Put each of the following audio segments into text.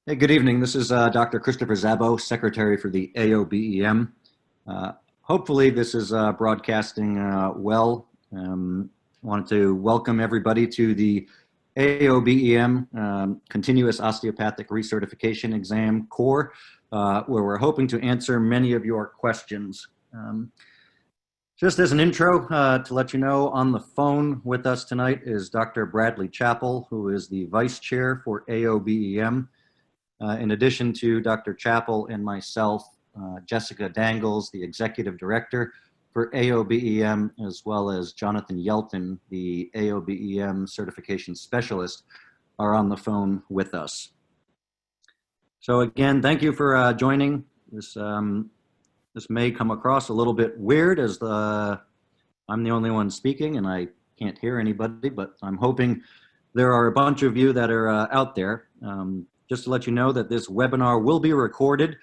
Hey, good evening. This is Dr. Christopher Zabbo, Secretary for the AOBEM. Hopefully this is broadcasting well. Wanted to welcome everybody to the AOBEM Continuous Osteopathic Recertification Exam Core, where we're hoping to answer many of your questions. Just as an intro, to let you know, on the phone with us tonight is Dr. Bradley Chappell, who is the Vice Chair for AOBEM. In addition to Dr. Chappell and myself, Jessica Dangles, the Executive Director for AOBEM, as well as Jonathan Yelton, the AOBEM Certification Specialist, are on the phone with us. So again, thank you for joining. This may come across a little bit weird as I'm the only one speaking and I can't hear anybody, but I'm hoping there are a bunch of you that are out there. Just to let you know that this webinar will be recorded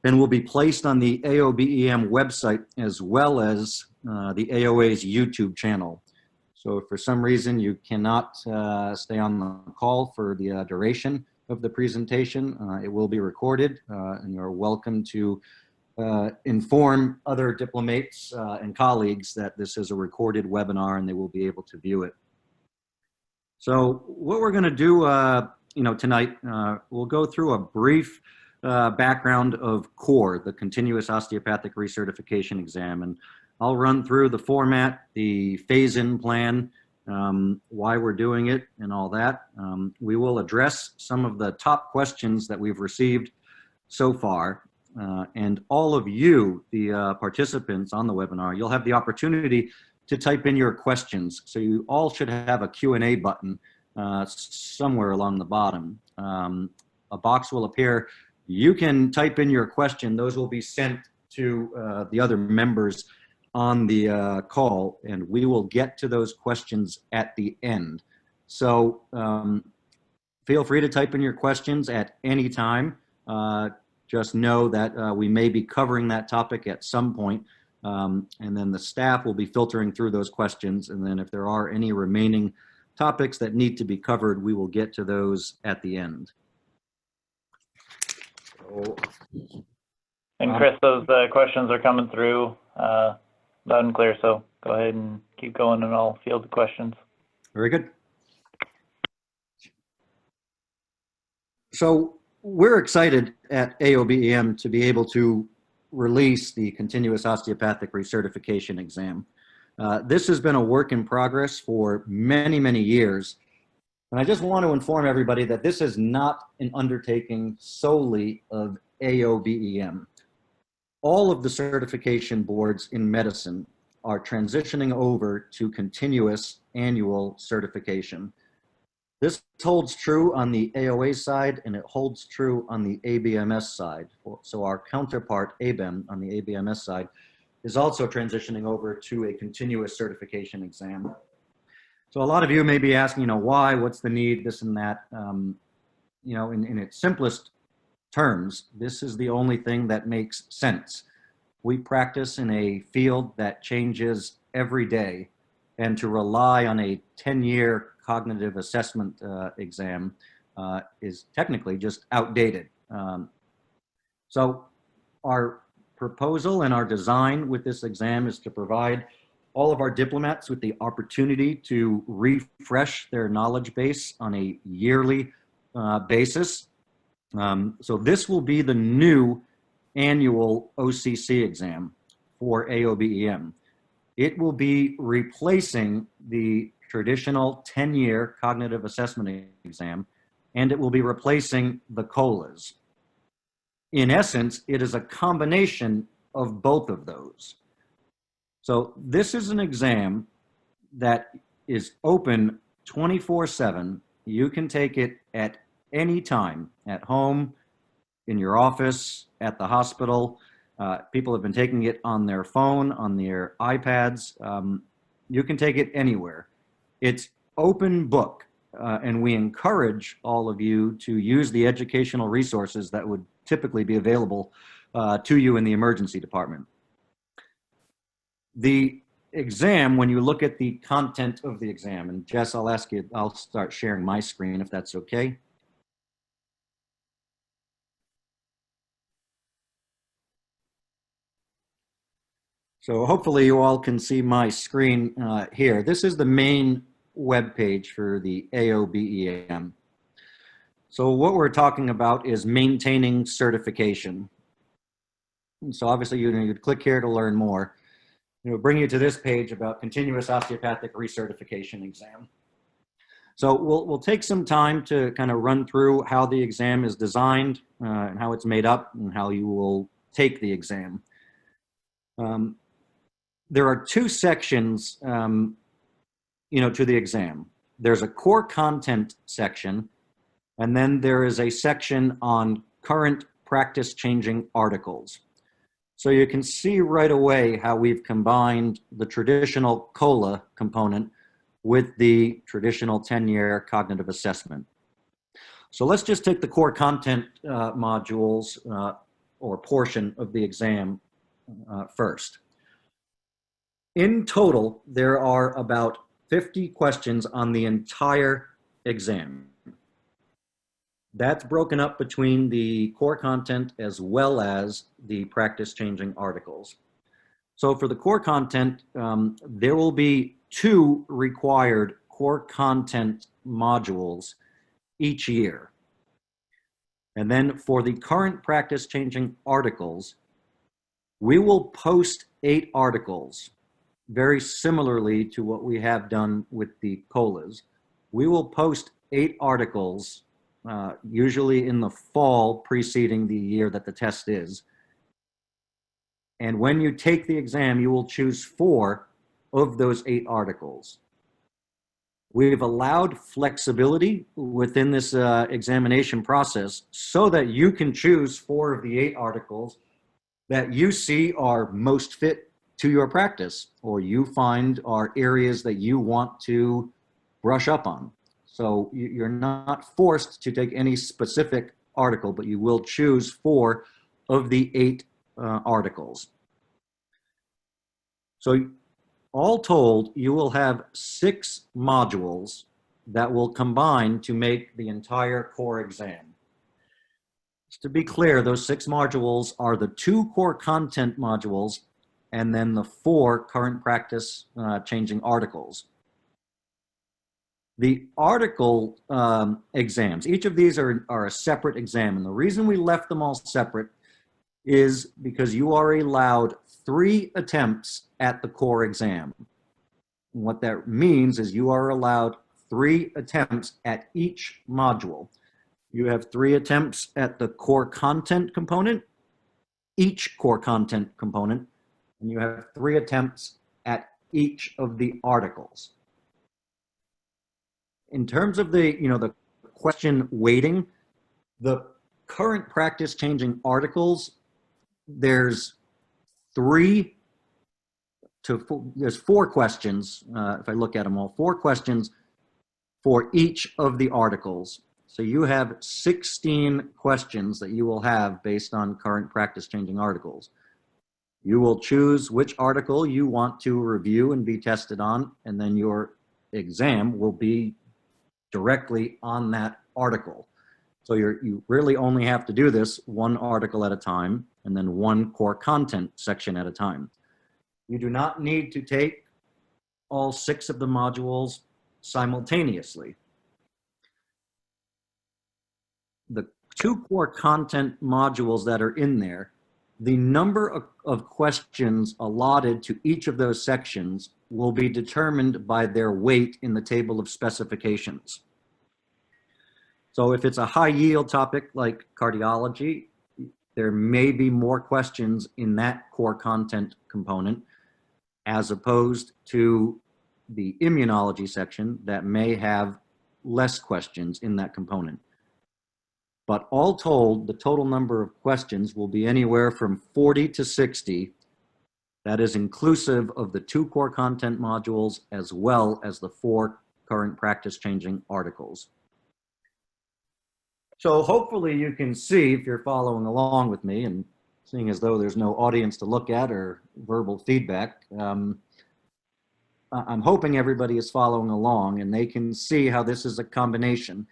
and will be placed on the AOBEM website as well as the AOA's YouTube channel. So if for some reason you cannot stay on the call for the duration of the presentation, it will be recorded and you're welcome to inform other diplomates and colleagues that this is a recorded webinar and they will be able to view it. So what we're going to do tonight, we'll go through a brief background of CORE, the Continuous Osteopathic Recertification Exam, and I'll run through the format, the phase-in plan, why we're doing it, and all that. We will address some of the top questions that we've received so far, and all of you, the participants on the webinar, you'll have the opportunity to type in your questions. So you all should have a Q&A button somewhere along the bottom. A box will appear. You can type in your question. Those will be sent to the other members on the call, and we will get to those questions at the end. So feel free to type in your questions at any time. Just know that we may be covering that topic at some point, and then the staff will be filtering through those questions, and then if there are any remaining topics that need to be covered, we will get to those at the end. And Chris, those questions are coming through loud and clear, so go ahead and keep going and I'll field the questions. Very good. So we're excited at AOBEM to be able to release the Continuous Osteopathic Recertification Exam. This has been a work in progress for many, many years. And I just want to inform everybody that this is not an undertaking solely of AOBEM. All of the certification boards in medicine are transitioning over to continuous annual certification. This holds true on the AOA side and it holds true on the ABMS side. So our counterpart, ABEM, on the ABMS side, is also transitioning over to a continuous certification exam. So a lot of you may be asking, why, what's the need, this and that. In its simplest terms, this is the only thing that makes sense. We practice in a field that changes every day, and to rely on a 10-year cognitive assessment exam is technically just outdated. So our proposal and our design with this exam is to provide all of our diplomats with the opportunity to refresh their knowledge base on a yearly basis. So this will be the new annual OCC exam for AOBEM. It will be replacing the traditional 10-year cognitive assessment exam, and it will be replacing the COLAs. In essence, it is a combination of both of those. So this is an exam that is open 24/7. You can take it at any time, at home, in your office, at the hospital. People have been taking it on their phone, on their iPads. You can take it anywhere. It's open book, and we encourage all of you to use the educational resources that would typically be available to you in the emergency department. The exam, when you look at the content of the exam, and Jess, I'll start sharing my screen if that's okay. So hopefully you all can see my screen here. This is the main web page for the AOBEM. So what we're talking about is maintaining certification. And so obviously you'd click here to learn more. It'll bring you to this page about continuous osteopathic recertification exam. So we'll take some time to kind of run through how the exam is designed and how it's made up and how you will take the exam. There are two sections, to the exam. There's a core content section, and then there is a section on current practice-changing articles. So you can see right away how we've combined the traditional COLA component with the traditional 10-year cognitive assessment. So let's just take the core content modules or portion of the exam first. In total, there are about 50 questions on the entire exam. That's broken up between the core content as well as the practice-changing articles. So for the core content, there will be 2 required core content modules each year. And then for the current practice-changing articles, we will post 8 articles, very similarly to what we have done with the COLAs. We will post 8 articles, usually in the fall preceding the year that the test is. And when you take the exam, you will choose 4 of those 8 articles. We've allowed flexibility within this examination process so that you can choose 4 of the 8 articles that you see are most fit to your practice, or you find are areas that you want to brush up on. So you're not forced to take any specific article, but you will choose 4 of the 8 articles. So all told, you will have 6 modules that will combine to make the entire core exam. Just to be clear, those 6 modules are the 2 core content modules and then the 4 current practice changing articles. The article exams, each of these are a separate exam. And the reason we left them all separate is because you are allowed 3 attempts at the core exam. And what that means is you are allowed 3 attempts at each module. You have 3 attempts at the core content component, each core content component, and you have 3 attempts at each of the articles. In terms of the question weighting, the current practice changing articles, there's 4 questions, if I look at them all, 4 questions for each of the articles. So you have 16 questions that you will have based on current practice changing articles. You will choose which article you want to review and be tested on, and then your exam will be directly on that article. So you really only have to do this 1 article at a time and then 1 core content section at a time. You do not need to take all 6 of the modules simultaneously. The 2 core content modules that are in there, the number of questions allotted to each of those sections will be determined by their weight in the table of specifications. So if it's a high yield topic like cardiology, there may be more questions in that core content component as opposed to the immunology section that may have less questions in that component. But all told, the total number of questions will be anywhere from 40 to 60. That is inclusive of the 2 core content modules as well as the 4 current practice changing articles. So hopefully you can see, if you're following along with me, and seeing as though there's no audience to look at or verbal feedback, I'm hoping everybody is following along and they can see how this is a combination.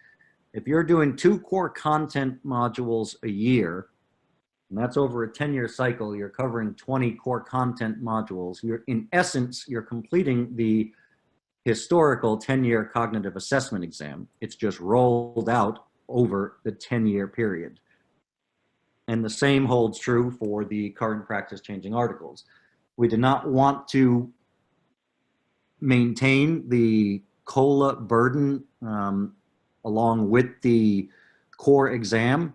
If you're doing 2 core content modules a year, And that's over a 10-year cycle. You're covering 20 core content modules. In essence, you're completing the historical 10-year cognitive assessment exam. It's just rolled out over the 10-year period. And the same holds true for the current practice changing articles. We did not want to maintain the COLA burden along with the core exam,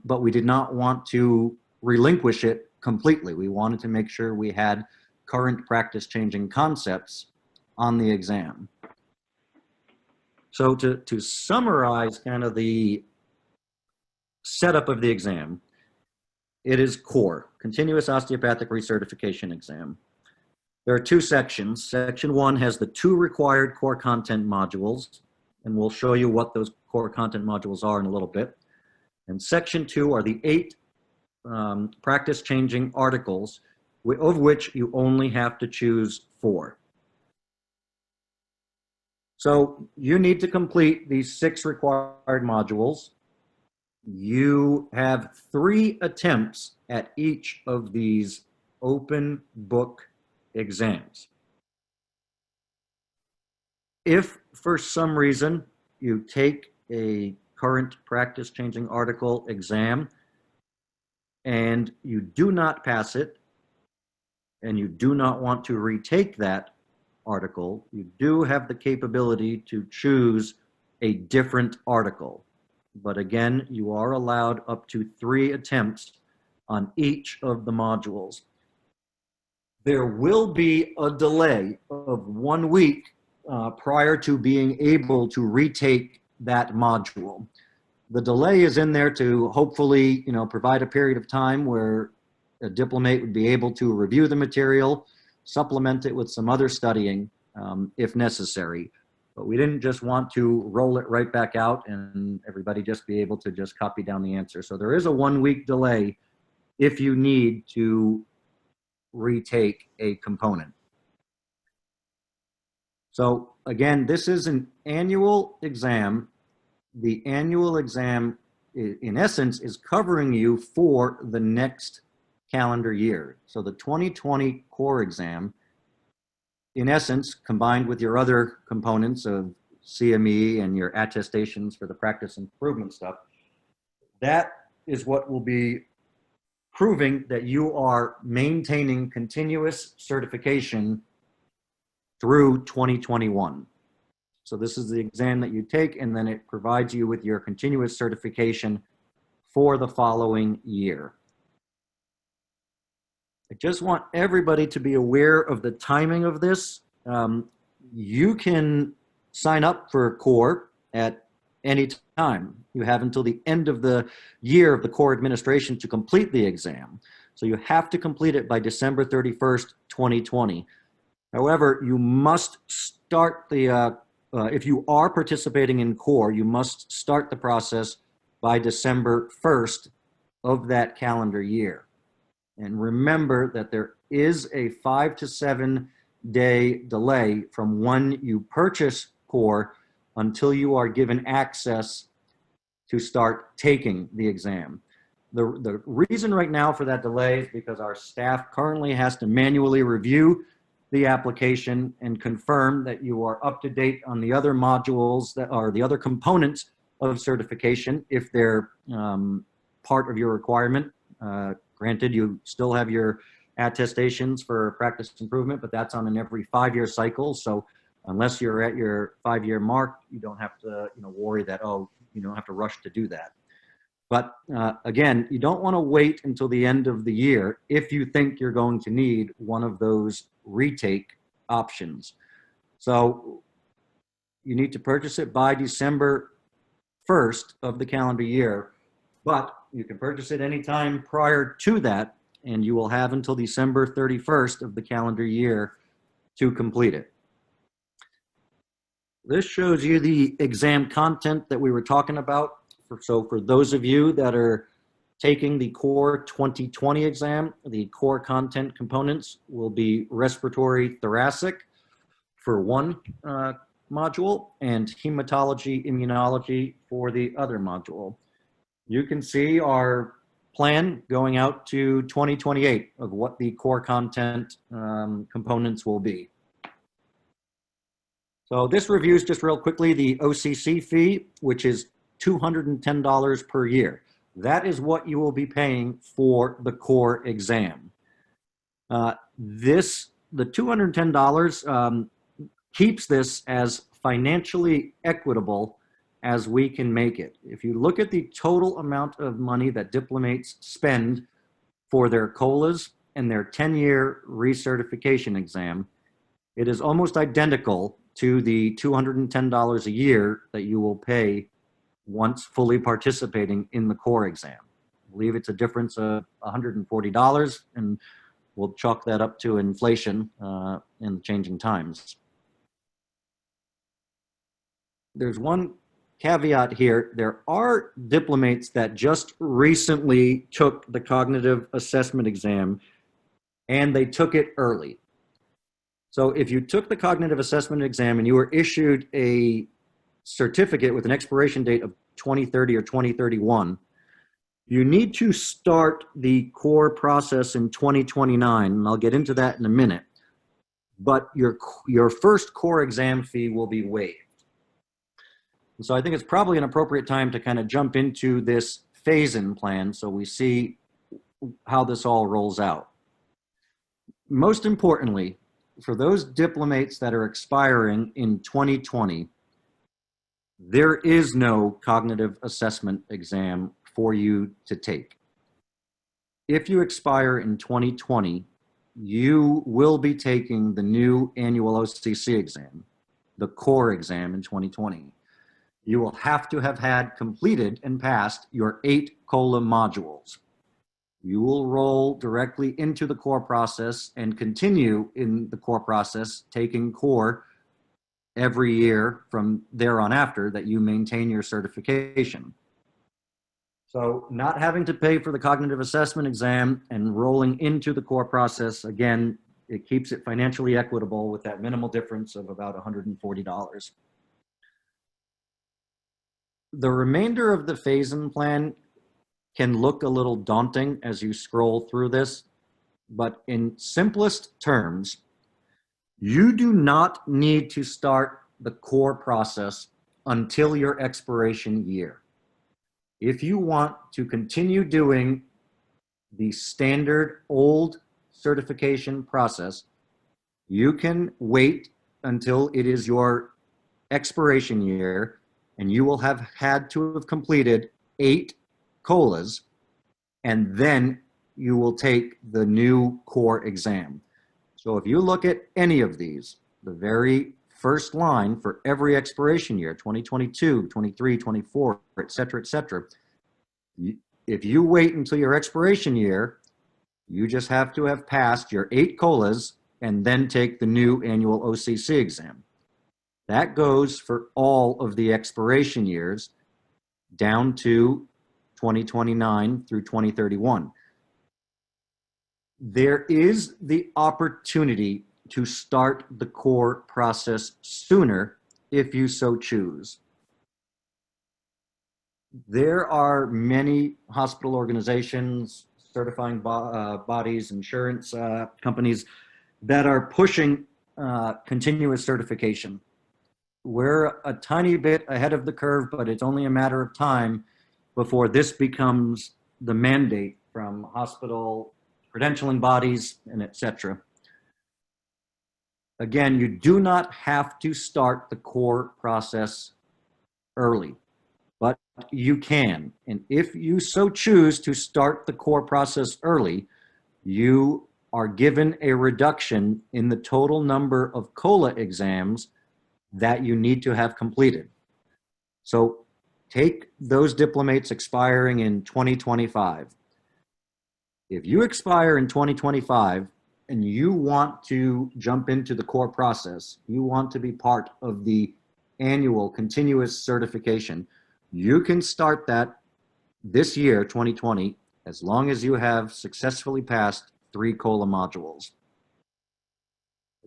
but we did not want to relinquish it completely. We wanted to make sure we had current practice changing concepts on the exam. So to summarize kind of the setup of the exam, it is core, continuous osteopathic recertification exam. There are two sections. Section 1 has the 2 required core content modules, and we'll show you what those core content modules are in a little bit. And Section 2 are the 8 practice-changing articles, of which you only have to choose 4. So you need to complete these 6 required modules. You have 3 attempts at each of these open book exams. If for some reason you take a current practice changing article exam and you do not pass it and you do not want to retake that article, you do have the capability to choose a different article. But again, you are allowed up to 3 attempts on each of the modules. There will be a delay of 1 week prior to being able to retake that module. The delay is in there to hopefully, provide a period of time where a diplomate would be able to review the material, supplement it with some other studying if necessary. But we didn't just want to roll it right back out and everybody just be able to just copy down the answer. So there is a 1 week delay if you need to retake a component. So again, this is an annual exam. The annual exam, in essence, is covering you for the next calendar year. So the 2020 core exam, in essence, combined with your other components of CME and your attestations for the practice improvement stuff, that is what will be proving that you are maintaining continuous certification through 2021. So this is the exam that you take, and then it provides you with your continuous certification for the following year. I just want everybody to be aware of the timing of this. You can sign up for core at any time. You have until the end of the year of the core administration to complete the exam. So you have to complete it by December 31st, 2020. However, you must start the, if you are participating in core, you must start the process by December 1st of that calendar year. And remember that there is a 5 to 7 day delay from when you purchase core until you are given access to start taking the exam. The reason right now for that delay is because our staff currently has to manually review the application and confirm that you are up to date on the other modules that are the other components of certification if they're part of your requirement. Granted, you still have your attestations for practice improvement, but that's on an every 5-year cycle. So unless you're at your 5-year mark, you don't have to worry that, oh, you don't have to rush to do that. But again, you don't want to wait until the end of the year if you think you're going to need one of those retake options. So you need to purchase it by December 1st of the calendar year, but you can purchase it anytime prior to that, and you will have until December 31st of the calendar year to complete it. This shows you the exam content that we were talking about. So for those of you that are taking the core 2020 exam, the core content components will be respiratory thoracic for one module and hematology immunology for the other module. You can see our plan going out to 2028 of what the core content components will be. So this reviews just real quickly the OCC fee, which is $210 per year. That is what you will be paying for the core exam. The $210 keeps this as financially equitable as we can make it. If you look at the total amount of money that diplomates spend for their COLAs and their 10-year recertification exam, it is almost identical to the $210 a year that you will pay once fully participating in the core exam. I believe it's a difference of $140, and we'll chalk that up to inflation in changing times. There's one caveat here. There are diplomates that just recently took the cognitive assessment exam and they took it early. So if you took the cognitive assessment exam and you were issued a certificate with an expiration date of 2030 or 2031, you need to start the core process in 2029, and I'll get into that in a minute. But your first core exam fee will be waived. And so I think it's probably an appropriate time to kind of jump into this phase-in plan so we see how this all rolls out. Most importantly, for those diplomates that are expiring in 2020, there is no cognitive assessment exam for you to take. If you expire in 2020, you will be taking the new annual OCC exam, the core exam in 2020. You will have to have had completed and passed your 8 COLA modules. You will roll directly into the core process and continue in the core process, taking core every year from there on after that you maintain your certification. So not having to pay for the cognitive assessment exam and rolling into the core process, again, it keeps it financially equitable with that minimal difference of about $140. The remainder of the phase-in plan can look a little daunting as you scroll through this, but in simplest terms, you do not need to start the core process until your expiration year. If you want to continue doing the standard old certification process, you can wait until it is your expiration year, and you will have had to have completed 8 COLAs, and then you will take the new core exam. So if you look at any of these, the very first line for every expiration year, 2022, 23, 24, et cetera, if you wait until your expiration year, you just have to have passed your 8 COLAs and then take the new annual OCC exam. That goes for all of the expiration years down to 2029 through 2031. There is the opportunity to start the core process sooner if you so choose. There are many hospital organizations, certifying bodies, insurance companies that are pushing continuous certification. We're a tiny bit ahead of the curve, but it's only a matter of time before this becomes the mandate from hospital credentialing bodies and et cetera. Again, you do not have to start the core process early, but you can. And if you so choose to start the core process early, you are given a reduction in the total number of COLA exams that you need to have completed. So take those diplomates expiring in 2025. If you expire in 2025 and you want to jump into the core process, you want to be part of the annual continuous certification, you can start that this year, 2020, as long as you have successfully passed 3 COLA modules.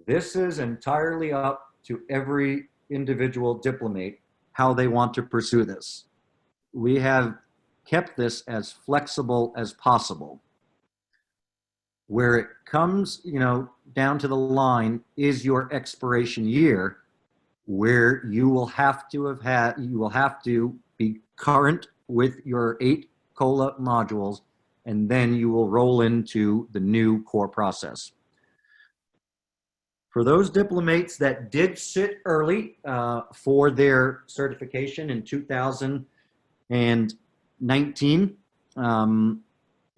This is entirely up to every individual diplomate how they want to pursue this. We have kept this as flexible as possible. Where it comes, down to the line is your expiration year, where you will have to be current with your 8 COLA modules, and then you will roll into the new core process. For those diplomates that did sit early for their certification in 2019,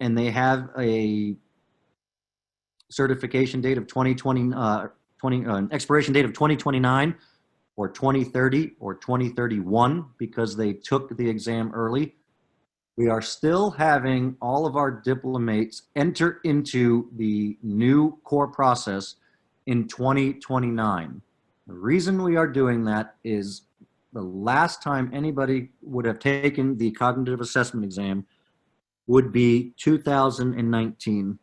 and they have a certification date of 2020, expiration date of 2029 or 2030 or 2031 because they took the exam early, we are still having all of our diplomates enter into the new core process in 2029. The reason we are doing that is the last time anybody would have taken the cognitive assessment exam would be 2019.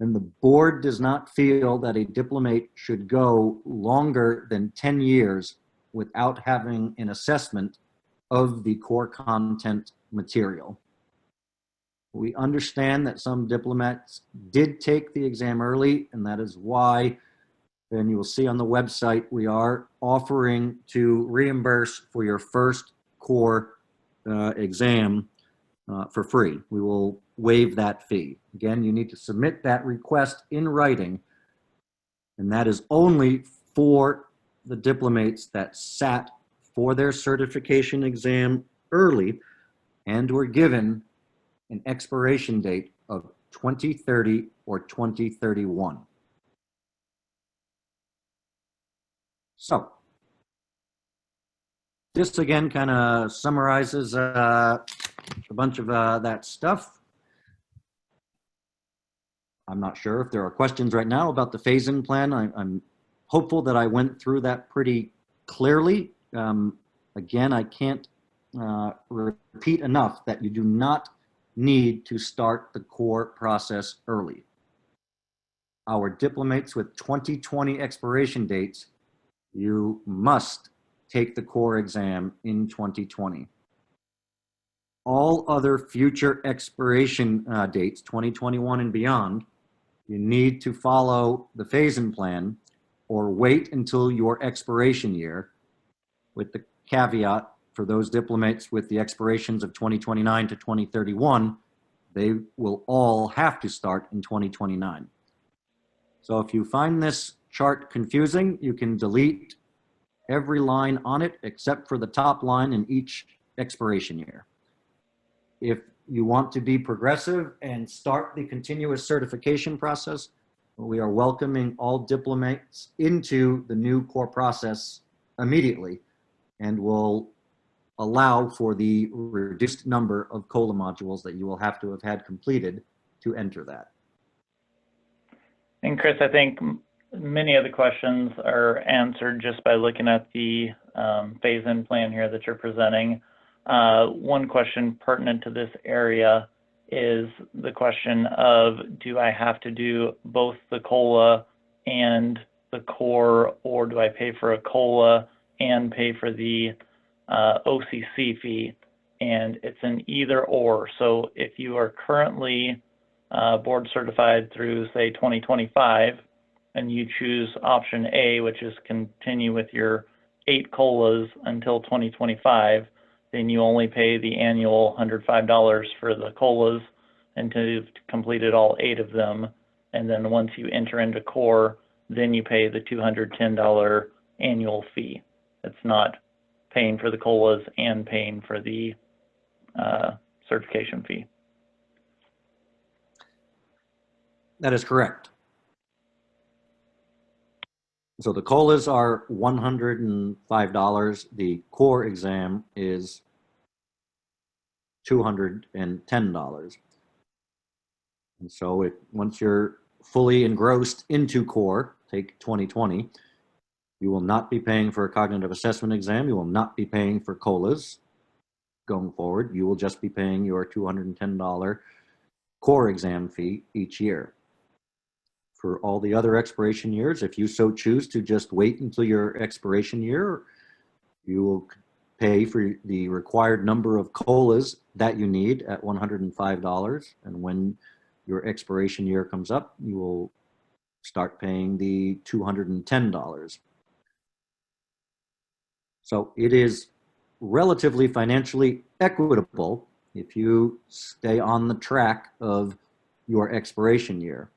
And the board does not feel that a diplomate should go longer than 10 years without having an assessment of the core content material. We understand that some diplomats did take the exam early, and that is why, and you will see on the website, we are offering to reimburse for your first core exam for free. We will waive that fee. Again, you need to submit that request in writing, and that is only for the diplomates that sat for their certification exam early and were given an expiration date of 2030 or 2031. So, this again kind of summarizes a bunch of that stuff. I'm not sure if there are questions right now about the phase-in plan. I'm hopeful that I went through that pretty clearly. Again, I can't repeat enough that you do not need to start the core process early. Our diplomates with 2020 expiration dates, you must take the core exam in 2020. All other future expiration dates, 2021 and beyond, you need to follow the phase-in plan or wait until your expiration year, with the caveat for those diplomates with the expirations of 2029 to 2031, they will all have to start in 2029. So if you find this chart confusing, you can delete every line on it except for the top line in each expiration year. If you want to be progressive and start the continuous certification process, we are welcoming all diplomates into the new core process immediately, and will allow for the reduced number of COLA modules that you will have to have had completed to enter that. And Chris, I think many of the questions are answered just by looking at the phase-in plan here that you're presenting. One question pertinent to this area is the question of, do I have to do both the COLA and the core, or do I pay for a COLA and pay for the OCC fee? And it's an either or. So if you are currently board certified through, say, 2025, and you choose option A, which is continue with your 8 COLAs until 2025, then you only pay the annual $105 for the COLAs until you've completed all 8 of them. And then once you enter into core, then you pay the $210 annual fee. It's not paying for the COLAs and paying for the certification fee. That is correct. So the COLAs are $105. The core exam is $210. And so once you're fully engrossed into core, take 2020, you will not be paying for a cognitive assessment exam. You will not be paying for COLAs going forward. You will just be paying your $210 core exam fee each year. For all the other expiration years, if you so choose to just wait until your expiration year, you will pay for the required number of COLAs that you need at $105. And when your expiration year comes up, you will start paying the $210. So it is relatively financially equitable if you stay on the track of your expiration year.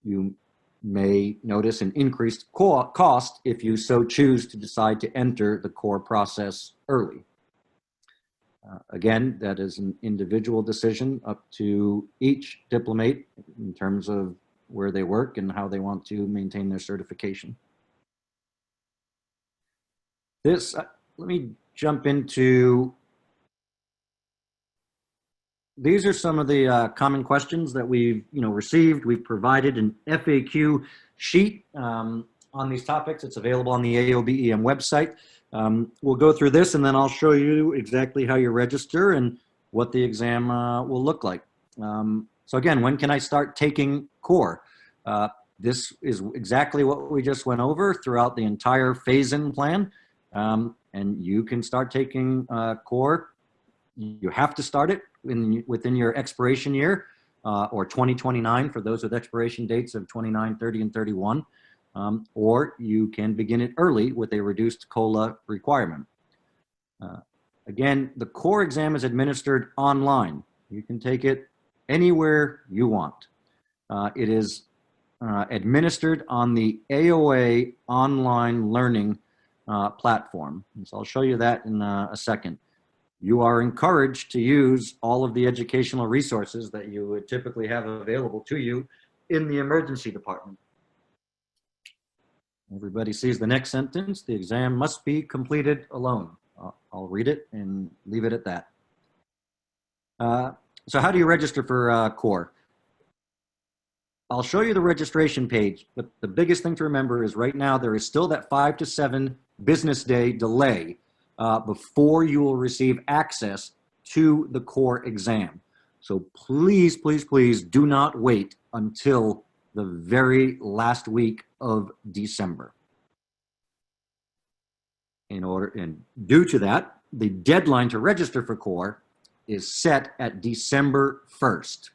You may notice an increased cost if you so choose to decide to enter the core process early. Again, that is an individual decision up to each diplomate in terms of where they work and how they want to maintain their certification. Let me jump into, these are some of the common questions that we've received. We've provided an FAQ sheet on these topics. It's available on the AOBEM website. We'll go through this and then I'll show you exactly how you register and what the exam will look like. So again, when can I start taking core? This is exactly what we just went over throughout the entire phase-in plan. And you can start taking core. You have to start it within your expiration year, or 2029 for those with expiration dates of 29, 30, and 31. Or you can begin it early with a reduced COLA requirement. Again, the core exam is administered online. You can take it anywhere you want. It is administered on the AOA online learning platform. And so I'll show you that in a second. You are encouraged to use all of the educational resources that you would typically have available to you in the emergency department. Everybody sees the next sentence. The exam must be completed alone. I'll read it and leave it at that. So how do you register for core? I'll show you the registration page, but the biggest thing to remember is right now there is still that 5 to 7 business day delay before you will receive access to the core exam. So please, please, please do not wait until the very last week of December. And due to that, the deadline to register for core is set at December 1st,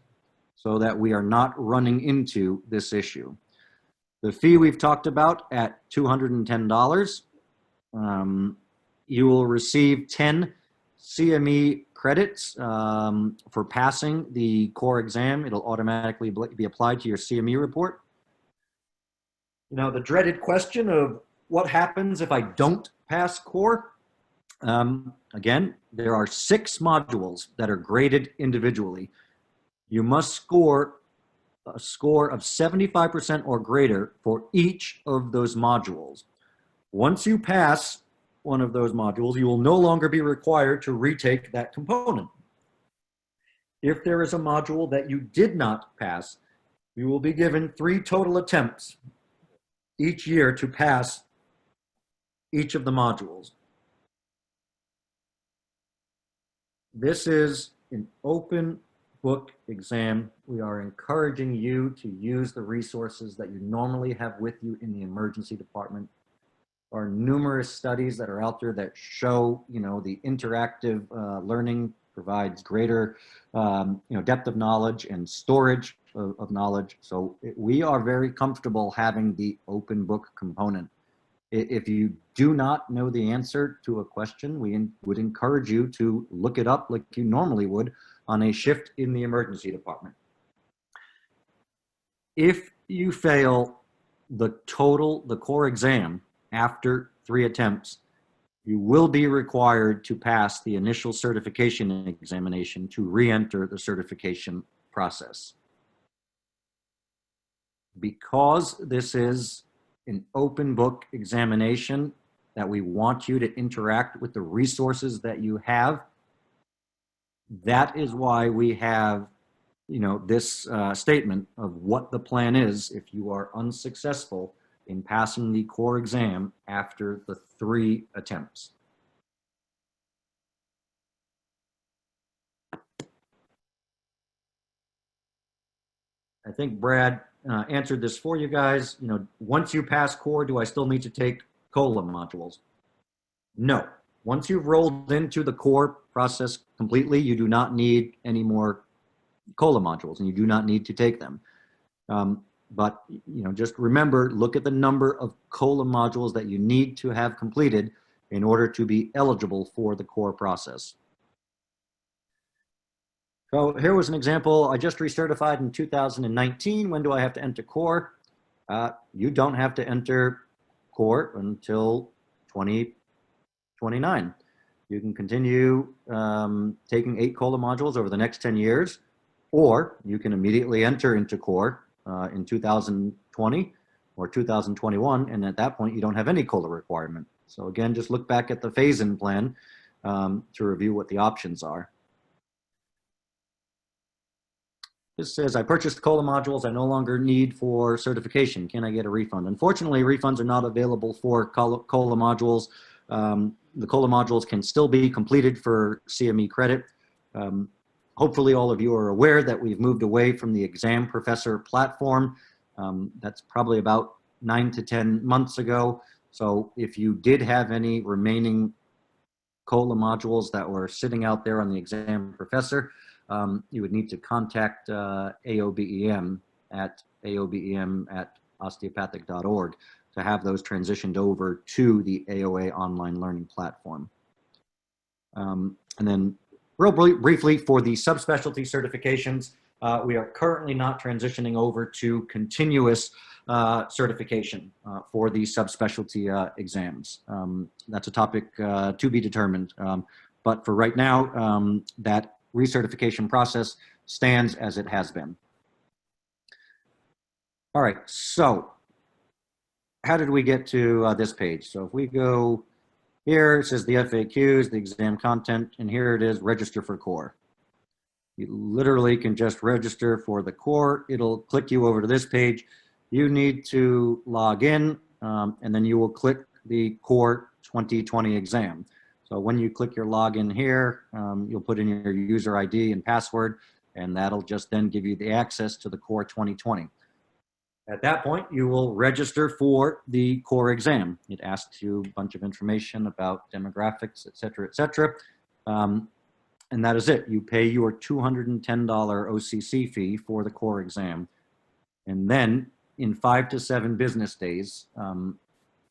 so that we are not running into this issue. The fee we've talked about at $210. You will receive 10 CME credits for passing the core exam. It'll automatically be applied to your CME report. The dreaded question of what happens if I don't pass core? Again, there are 6 modules that are graded individually. You must score a score of 75% or greater for each of those modules. Once you pass one of those modules, you will no longer be required to retake that component. If there is a module that you did not pass, you will be given 3 total attempts each year to pass each of the modules. This is an open book exam. We are encouraging you to use the resources that you normally have with you in the emergency department. There are numerous studies that are out there that show, the interactive learning provides greater, depth of knowledge and storage of knowledge. So we are very comfortable having the open book component. If you do not know the answer to a question, we would encourage you to look it up like you normally would on a shift in the emergency department. If you fail the core exam after 3 attempts, you will be required to pass the initial certification examination to re-enter the certification process. Because this is an open book examination that we want you to interact with the resources that you have, that is why we have, this statement of what the plan is if you are unsuccessful in passing the core exam after the 3 attempts. I think Brad answered this for you guys. Once you pass core, do I still need to take COLA modules? No. Once you've rolled into the core process completely, you do not need any more COLA modules, and you do not need to take them. But just remember, look at the number of COLA modules that you need to have completed in order to be eligible for the core process. So here was an example. I just recertified in 2019. When do I have to enter core? You don't have to enter core until 2029. You can continue taking 8 COLA modules over the next 10 years, or you can immediately enter into core in 2020 or 2021, and at that point you don't have any COLA requirement. So again, just look back at the phase-in plan to review what the options are. This says, I purchased COLA modules I no longer need for certification. Can I get a refund? Unfortunately, refunds are not available for COLA modules. The COLA modules can still be completed for CME credit. Hopefully all of you are aware that we've moved away from the exam professor platform. That's probably about 9 to 10 months ago. So if you did have any remaining COLA modules that were sitting out there on the exam professor, you would need to contact AOBEM at aobem@osteopathic.org to have those transitioned over to the AOA online learning platform. And then real briefly, for the subspecialty certifications, we are currently not transitioning over to continuous certification for the subspecialty exams. That's a topic to be determined. But for right now, that recertification process stands as it has been. All right, so how did we get to this page? So if we go here, it says the FAQs, the exam content, and here it is, register for core. You literally can just register for the core. It'll click you over to this page. You need to log in, and then you will click the core 2020 exam. So when you click your login here, you'll put in your user ID and password, and that'll just then give you the access to the core 2020. At that point, you will register for the core exam. It asks you a bunch of information about demographics, et cetera, and that is it. You pay your $210 OCC fee for the core exam. And then in 5 to 7 business days,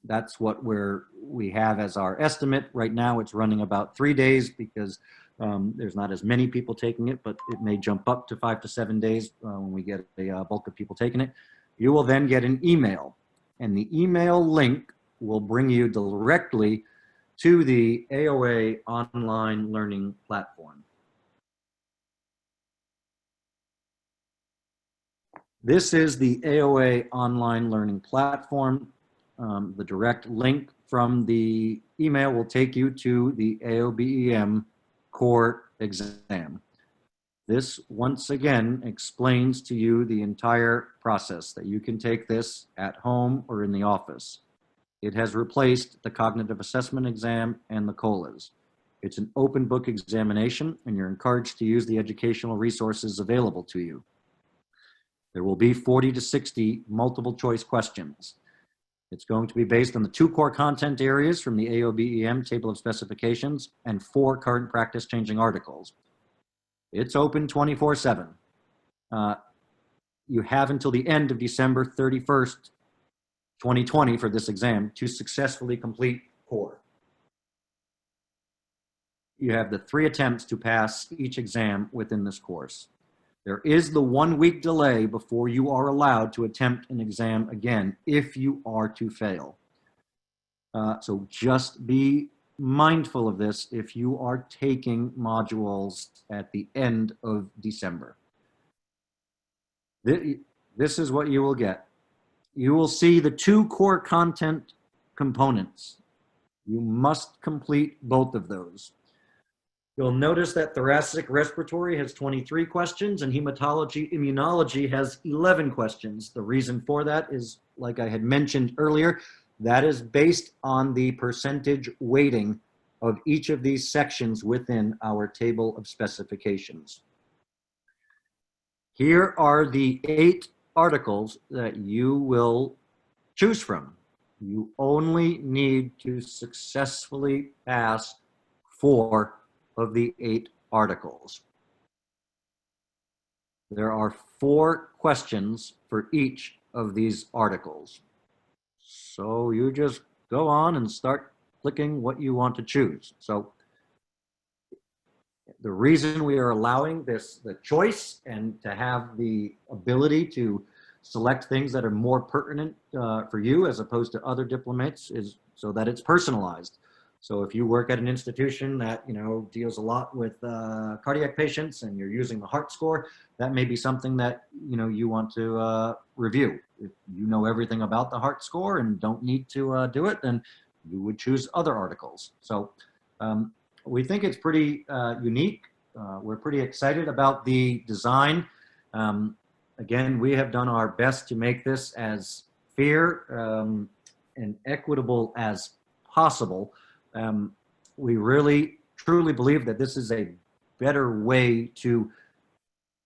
that's what we have as our estimate. Right now, it's running about 3 days because there's not as many people taking it, but it may jump up to 5 to 7 days when we get a bulk of people taking it. You will then get an email, and the email link will bring you directly to the AOA online learning platform. This is the AOA online learning platform. The direct link from the email will take you to the AOBEM core exam. This, once again, explains to you the entire process, that you can take this at home or in the office. It has replaced the cognitive assessment exam and the COLAs. It's an open book examination, and you're encouraged to use the educational resources available to you. There will be 40 to 60 multiple choice questions. It's going to be based on the 2 core content areas from the AOBEM table of specifications and 4 current practice changing articles. It's open 24/7. You have until the end of December 31st, 2020 for this exam to successfully complete core. You have the 3 attempts to pass each exam within this course. There is the 1-week delay before you are allowed to attempt an exam again if you are to fail. So just be mindful of this if you are taking modules at the end of December. This is what you will get. You will see the 2 core content components. You must complete both of those. You'll notice that thoracic respiratory has 23 questions and hematology immunology has 11 questions. The reason for that is, like I had mentioned earlier, that is based on the percentage weighting of each of these sections within our table of specifications. Here are the 8 articles that you will choose from. You only need to successfully pass 4 of the 8 articles. There are 4 questions for each of these articles. So you just go on and start clicking what you want to choose. So the reason we are allowing the choice and to have the ability to select things that are more pertinent for you as opposed to other diplomats is so that it's personalized. So if you work at an institution that, you know, deals a lot with cardiac patients and you're using the heart score, that may be something that, you know, you want to review. If you know everything about the heart score and don't need to do it, then you would choose other articles. So we think it's pretty unique. We're pretty excited about the design. Again, we have done our best to make this as fair and equitable as possible. We really, truly believe that this is a better way to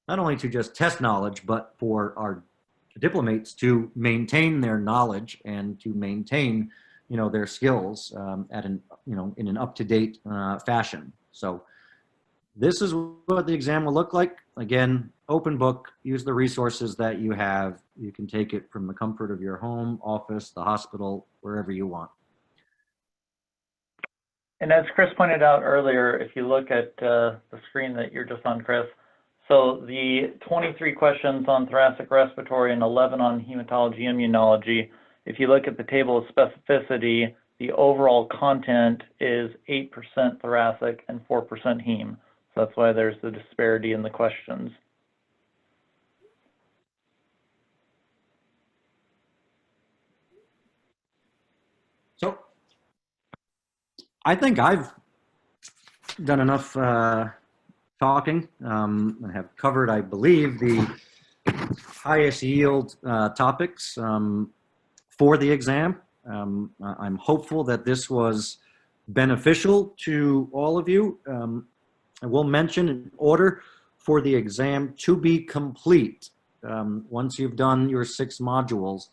not only to just test knowledge, but for our diplomats to maintain their knowledge and to maintain, you know, their skills at an, you know, in an up-to-date fashion. So this is what the exam will look like. Again, open book, use the resources that you have. You can take it from the comfort of your home, office, the hospital, wherever you want. And as Chris pointed out earlier, if you look at the screen that you're just on, Chris, so the 23 questions on thoracic respiratory and 11 on hematology immunology, if you look at the table of specificity, the overall content is 8% thoracic and 4% heme. So that's why there's the disparity in the questions. So I think I've done enough talking. I have covered, I believe, the highest yield topics for the exam. I'm hopeful that this was beneficial to all of you. I will mention, in order for the exam to be complete, once you've done your 6 modules,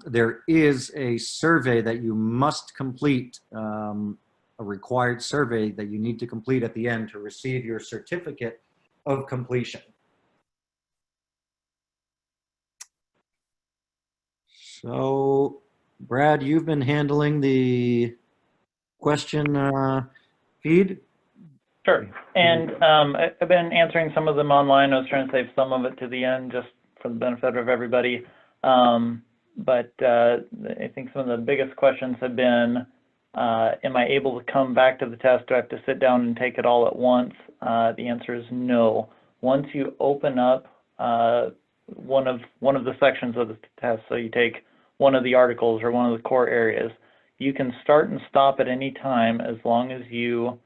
there is a survey that you must complete, a required survey that you need to complete at the end to receive your certificate of completion. So, Brad, you've been handling the question feed? Sure. And I've been answering some of them online. I was trying to save some of it to the end just for the benefit of everybody. But I think some of the biggest questions have been, am I able to come back to the test? Do I have to sit down and take it all at once? The answer is no. Once you open up one of the sections of the test, so you take one of the articles or one of the core areas, you can start and stop at any time as long as you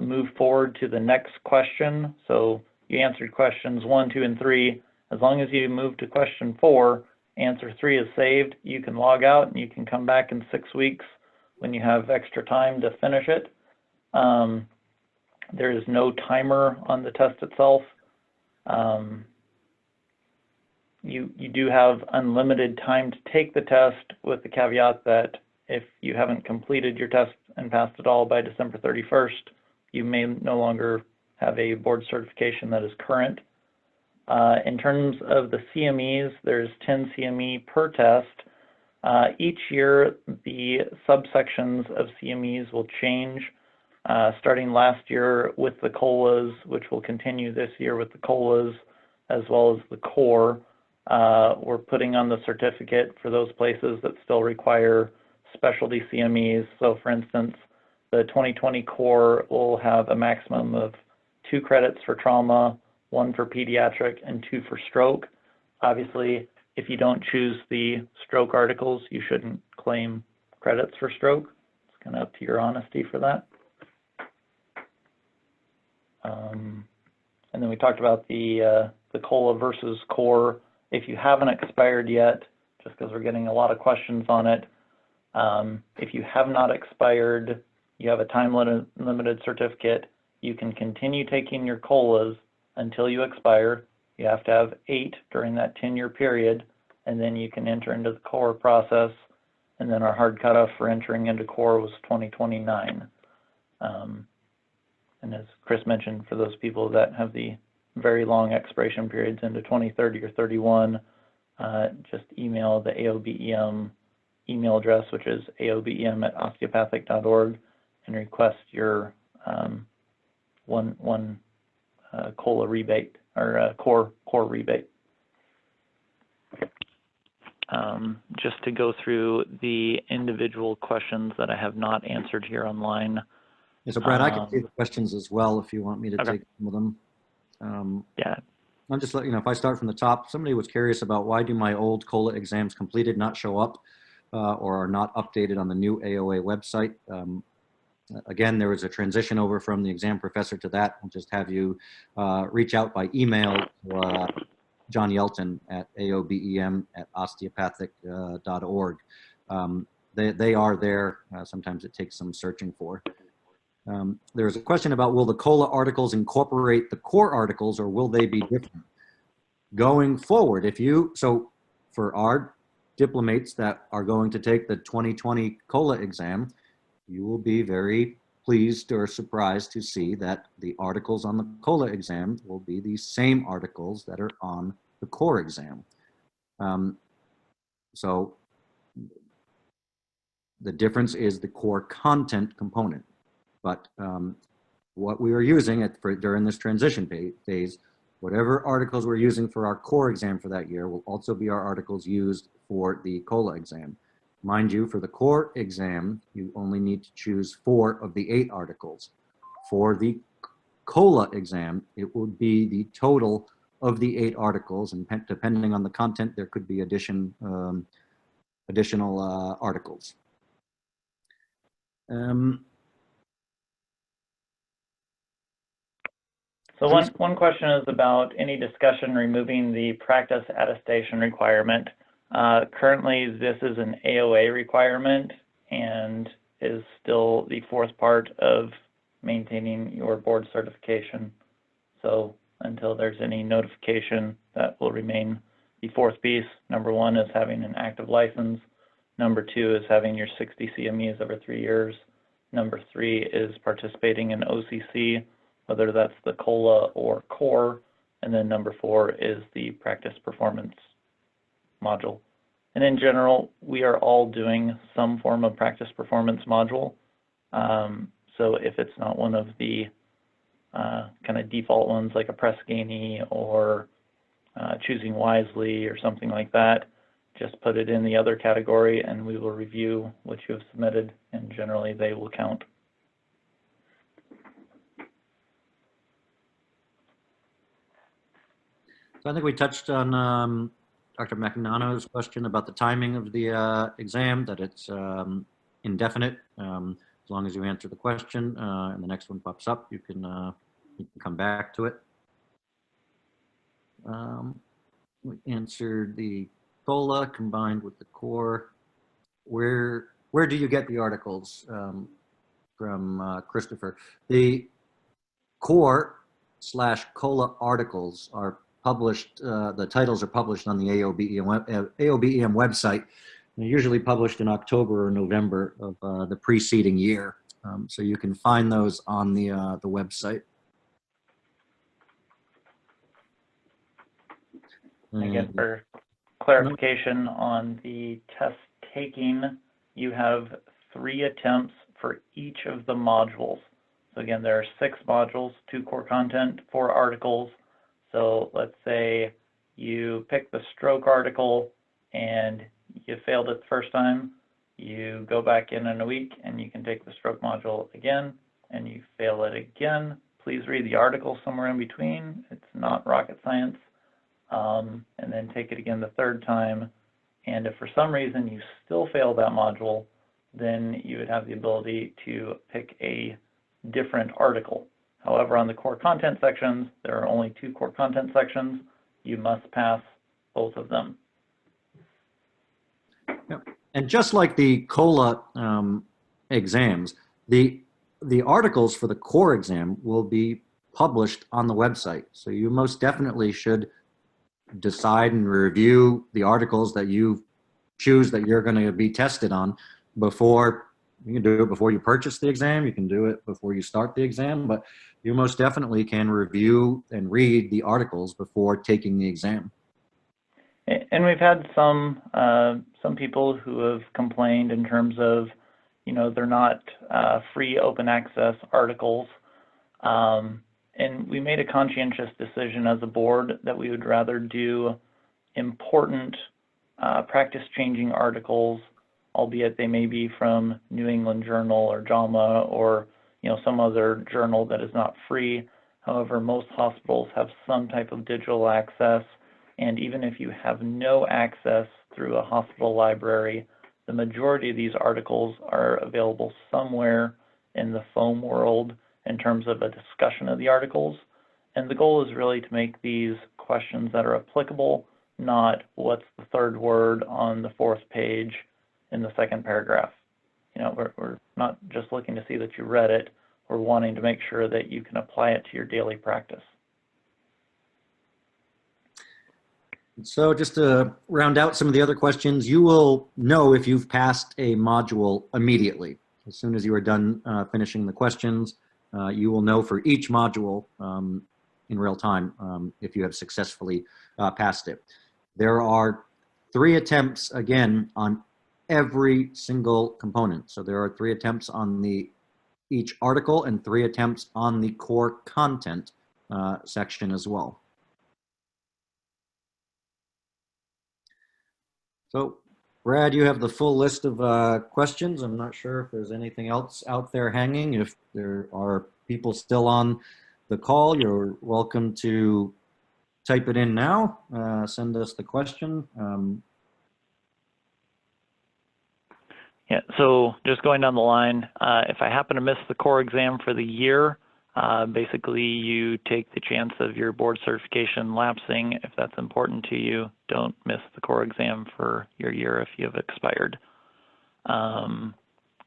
move forward to the next question. So you answered questions 1, 2, and 3. As long as you move to question 4, answer 3 is saved. You can log out and you can come back in 6 weeks when you have extra time to finish it. There is no timer on the test itself. You do have unlimited time to take the test, with the caveat that if you haven't completed your test and passed it all by December 31st, you may no longer have a board certification that is current. In terms of the CMEs, there's 10 CME per test. Each year, the subsections of CMEs will change, starting last year with the COLAs, which will continue this year with the COLAs, as well as the core. We're putting on the certificate for those places that still require specialty CMEs. So for instance, the 2020 core will have a maximum of 2 credits for trauma, 1 for pediatric, and 2 for stroke. Obviously, if you don't choose the stroke articles, you shouldn't claim credits for stroke. It's kind of up to your honesty for that. And then we talked about the COLA versus core. If you haven't expired yet, just because we're getting a lot of questions on it, if you have not expired, you have a time-limited certificate, you can continue taking your COLAs until you expire. You have to have 8 during that 10-year period, and then you can enter into the core process. And then our hard cutoff for entering into core was 2029. And as Chris mentioned, for those people that have the very long expiration periods into 2030 or 31, just email the AOBEM email address, which is aobem@osteopathic.org, and request your one COLA rebate or core rebate. Just to go through the individual questions that I have not answered here online. Yeah, so Brad, I can see the questions as well if you want me to Okay. take some of them. Yeah. I'll just let you know, if I start from the top, somebody was curious about why do my old COLA exams completed not show up or are not updated on the new AOA website. Again, there was a transition over from the exam professor to that. I'll just have you reach out by email to John Yelton at aobem@osteopathic.org. They are there. Sometimes it takes some searching for. There's a question about, will the COLA articles incorporate the core articles or will they be different? Going forward, so for our diplomates that are going to take the 2020 COLA exam, you will be very pleased or surprised to see that the articles on the COLA exam will be the same articles that are on the core exam. So the difference is the core content component. But what we are using during this transition phase, whatever articles we're using for our core exam for that year will also be our articles used for the COLA exam. Mind you, for the core exam, you only need to choose 4 of the 8 articles. For the COLA exam, it will be the total of the 8 articles, and depending on the content, there could be additional articles. So one question is about any discussion removing the practice attestation requirement. Currently, this is an AOA requirement and is still the 4th part of maintaining your board certification. So until there's any notification, that will remain the 4th piece. Number 1 is having an active license. Number 2 is having your 60 CMEs over 3 years. Number 3 is participating in OCC, whether that's the COLA or core. And then number 4 is the practice performance module. And in general, we are all doing some form of practice performance module. So if it's not one of the kind of default ones like a press gainey or choosing wisely or something like that, just put it in the other category and we will review what you have submitted, and generally they will count. So I think we touched on Dr. McNano's question about the timing of the exam, that it's indefinite. As long as you answer the question and the next one pops up, you can come back to it. We answered the COLA combined with the core. Where do you get the articles from Christopher? The core/COLA articles are published, the titles are published on the AOBEM website. They're usually published in October or November of the preceding year. So you can find those on the website. Again, for clarification on the test taking, you have 3 attempts for each of the modules. So again, there are 6 modules, 2 core content, 4 articles. So let's say you pick the stroke article and you failed it the first time. You go back in a week and you can take the stroke module again and you fail it again. Please read the article somewhere in between. It's not rocket science. And then take it again the 3rd time. And if for some reason you still fail that module, then you would have the ability to pick a different article. However, on the core content sections, there are only 2 core content sections. You must pass both of them. Yep. And just like the COLA exams, the articles for the core exam will be published on the website. So you most definitely should decide and review the articles that you choose that you're going to be tested on before You can do it before you purchase the exam. You can do it before you start the exam, but you most definitely can review and read the articles before taking the exam. And we've had some people who have complained in terms of, you know, they're not free open access articles. And we made a conscientious decision as a board that we would rather do important practice-changing articles, albeit they may be from New England Journal or JAMA or, you know, some other journal that is not free. However, most hospitals have some type of digital access, and even if you have no access through a hospital library, the majority of these articles are available somewhere in the foam world in terms of a discussion of the articles. And the goal is really to make these questions that are applicable, not what's the third word on the fourth page in the second paragraph. You know, we're not just looking to see that you read it, we're wanting to make sure that you can apply it to your daily practice. So just to round out some of the other questions, you will know if you've passed a module immediately. As soon as you are done finishing the questions, you will know for each module in real time if you have successfully passed it. There are 3 attempts, again, on every single component. So there are 3 attempts on each article and 3 attempts on the core content section as well. So, Brad, you have the full list of questions. I'm not sure if there's anything else out there hanging. If there are people still on the call, you're welcome to type it in now. Send us the question. Yeah, so just going down the line, if I happen to miss the core exam for the year, basically you take the chance of your board certification lapsing. If that's important to you, don't miss the core exam for your year if you have expired.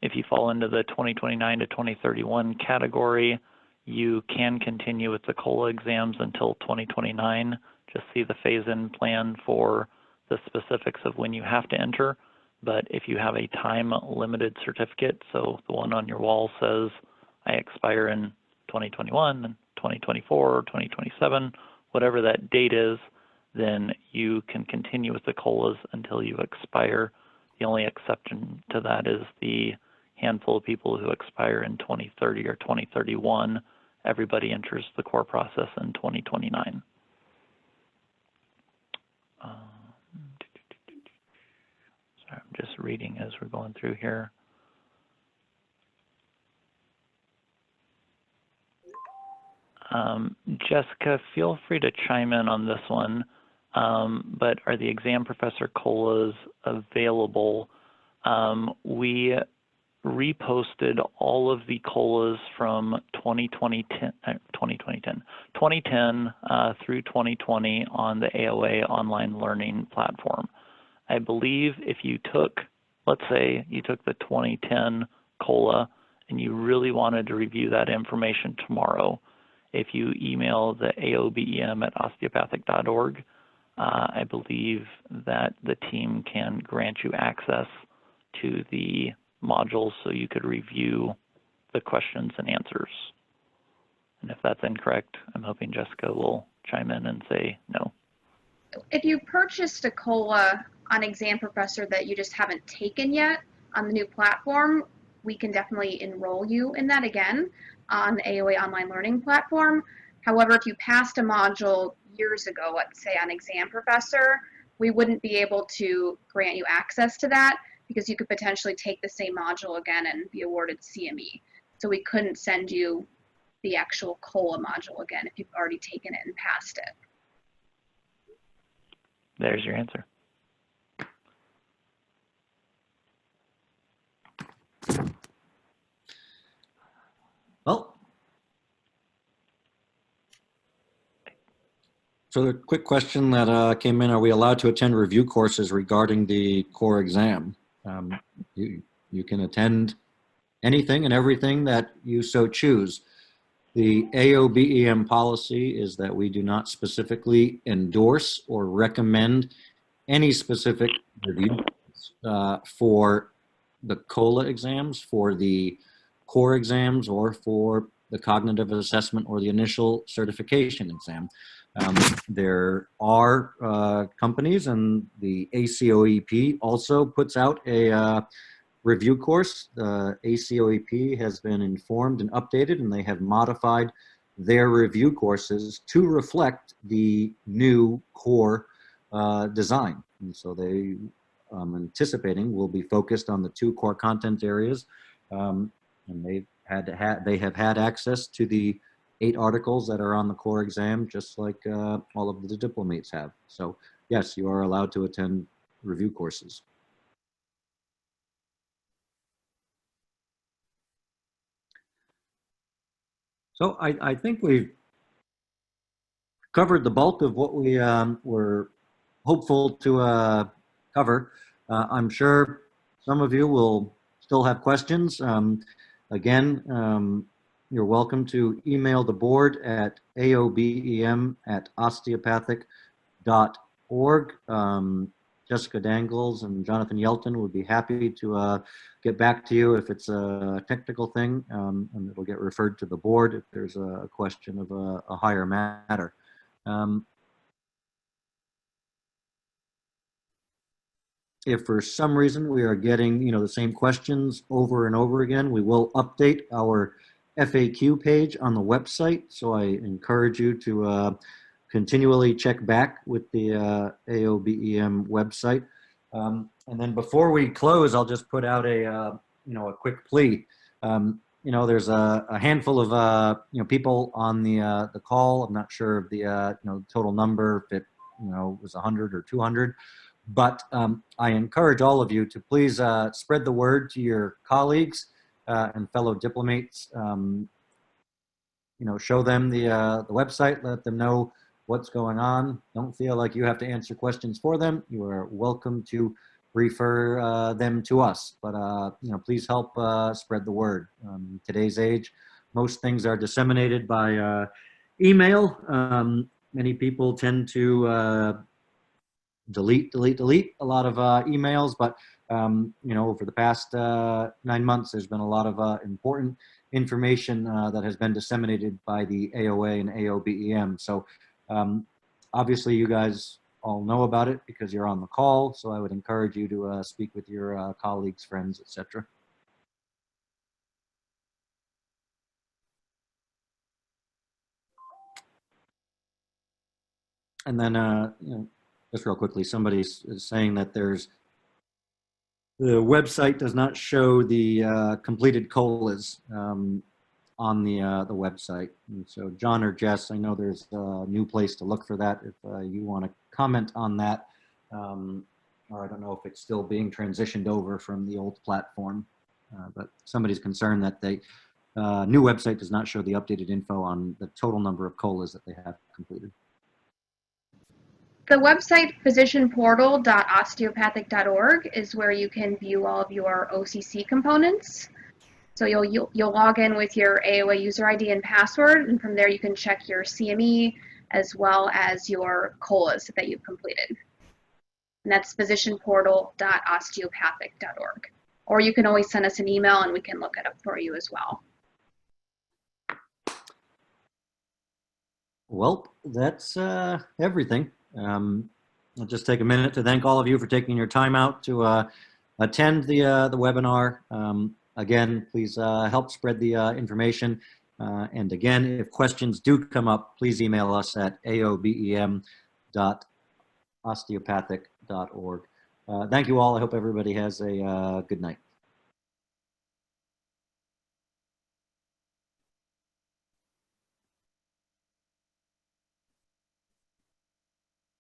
If you fall into the 2029 to 2031 category, you can continue with the COLA exams until 2029. Just see the phase-in plan for the specifics of when you have to enter. But if you have a time-limited certificate, so the one on your wall says, I expire in 2021, and 2024, or 2027, whatever that date is, then you can continue with the COLAs until you expire. The only exception to that is the handful of people who expire in 2030 or 2031. Everybody enters the core process in 2029. Sorry, I'm just reading as we're going through here. Jessica, feel free to chime in on this one, but are the exam professor COLAs available? We reposted all of the COLAs from 2010 through 2020 on the AOA online learning platform. I believe if you took, let's say you took the 2010 COLA and you really wanted to review that information tomorrow, if you email the aobem@osteopathic.org, I believe that the team can grant you access to the modules so you could review the questions and answers. And if that's incorrect, I'm hoping Jessica will chime in and say no. If you purchased a COLA on Exam Professor that you just haven't taken yet on the new platform, we can definitely enroll you in that again on the AOA online learning platform. However, if you passed a module years ago, let's say on Exam Professor, we wouldn't be able to grant you access to that because you could potentially take the same module again and be awarded CME. So we couldn't send you the actual COLA module again if you've already taken it and passed it. There's your answer. Well, so the quick question that came in, are we allowed to attend review courses regarding the core exam? You can attend anything and everything that you so choose. The AOBEM policy is that we do not specifically endorse or recommend any specific review for the COLA exams for the core exams or for the cognitive assessment or the initial certification exam. There are companies, and the ACOEP also puts out a review course. The ACOEP has been informed and updated, and they have modified their review courses to reflect the new core design. And so they, anticipating, will be focused on the two core content areas, and they have had access to the 8 articles that are on the core exam, just like all of the diplomates have. So yes, you are allowed to attend review courses. So I think we've covered the bulk of what we were hopeful to cover. I'm sure some of you will still have questions. Again, you're welcome to email the board at aobem@osteopathic.org. Jessica Dangles and Jonathan Yelton would be happy to get back to you if it's a technical thing, and it'll get referred to the board if there's a question of a higher matter. If for some reason we are getting, the same questions over and over again, we will update our FAQ page on the website. So I encourage you to continually check back with the AOBEM website. And then before we close, I'll just put out a quick plea. There's a handful of people on the call. I'm not sure of the total number, if it was 100 or 200. But I encourage all of you to please spread the word to your colleagues and fellow diplomates. Show them the website, let them know what's going on. Don't feel like you have to answer questions for them. You are welcome to refer them to us. But please help spread the word. Today's age, most things are disseminated by email. Many people tend to delete a lot of emails, but over the past 9 months, there's been a lot of important information that has been disseminated by the AOA and AOBEM. So obviously you guys all know about it because you're on the call. So I would encourage you to speak with your colleagues, friends, etc. And then, just real quickly, somebody is saying that the website does not show the completed COLAs on the website. And so John or Jess, I know there's a new place to look for that if you want to comment on that. Or I don't know if it's still being transitioned over from the old platform, but somebody's concerned that the new website does not show the updated info on the total number of COLAs that they have completed. The website physicianportal.osteopathic.org is where you can view all of your OCC components. So you'll log in with your AOA user ID and password, and from there you can check your CME as well as your COLAs that you've completed. And that's physicianportal.osteopathic.org. Or you can always send us an email and we can look it up for you as well. Well, that's everything. I'll just take a minute to thank all of you for taking your time out to attend the webinar. Again, please help spread the information. And again, if questions do come up, please email us at aobem.osteopathic.org. Thank you all. I hope everybody has a good night.